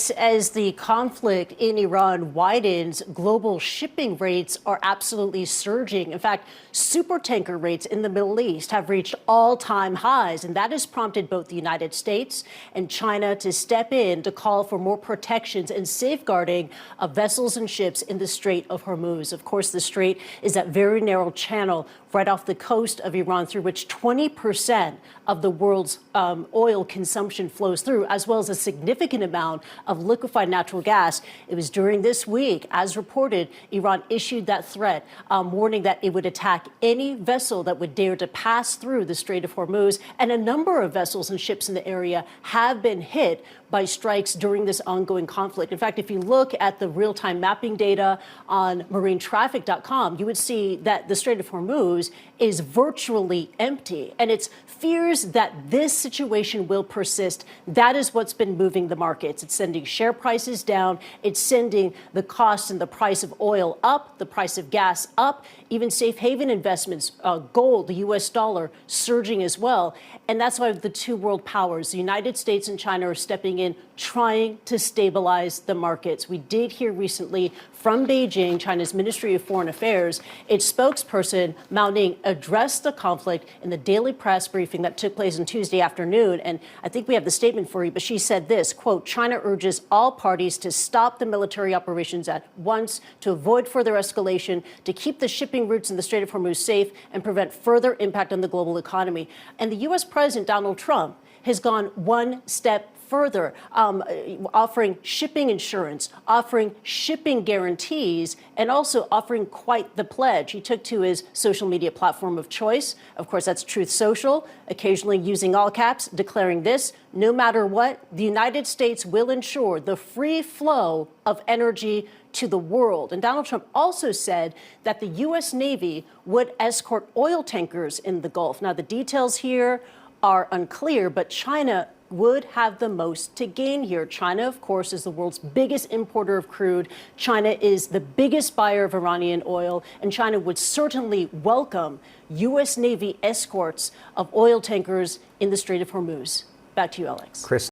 Alex, as the conflict in Iran widens, global shipping rates are absolutely surging. In fact, supertanker rates in the Middle East have reached all-time highs, and that has prompted both the United States and China to step in to call for more protections and safeguarding of vessels and ships in the Strait of Hormuz. Of course, the strait is that very narrow channel right off the coast of Iran through which 20% of the world's oil consumption flows through, as well as a significant amount of liquefied natural gas. It was during this week, as reported, Iran issued that threat, warning that it would attack any vessel that would dare to pass through the Strait of Hormuz. And a number of vessels and ships in the area have been hit by strikes during this ongoing conflict. In fact, if you look at the real-time mapping data on marinetraffic.com, you would see that the Strait of Hormuz is virtually empty. And it's fears that this situation will persist. That is what's been moving the markets. It's sending share prices down. It's sending the cost and the price of oil up, the price of gas up, even safe haven investments, gold, the US dollar surging as well. And that's why the two world powers, the United States and China, are stepping in, trying to stabilize the markets. We did hear recently from Beijing, China's Ministry of Foreign Affairs, its spokesperson, Mao Ning, addressed the conflict in the daily press briefing that took place on Tuesday afternoon. And I think we have the statement for you, but she said this, quote, China urges all parties to stop the military operations at once, to avoid further escalation, to keep the shipping routes in the Strait of Hormuz safe, and prevent further impact on the global economy. And the U.S. President Donald Trump has gone one step further, offering shipping insurance, offering shipping guarantees, and also offering quite the pledge. He took to his social media platform of choice. Of course, that's Truth Social, occasionally using all caps, declaring this: no matter what, the United States will ensure the free flow of energy to the world. And Donald Trump also said that the U.S. Navy would escort oil tankers in the Gulf. Now, the details here are unclear, but China would have the most to gain here. China, of course, is the world's biggest importer of crude. China is the biggest buyer of Iranian oil, and China would certainly welcome U.S. Navy escorts of oil tankers in the Strait of Hormuz. Back to you, Alex.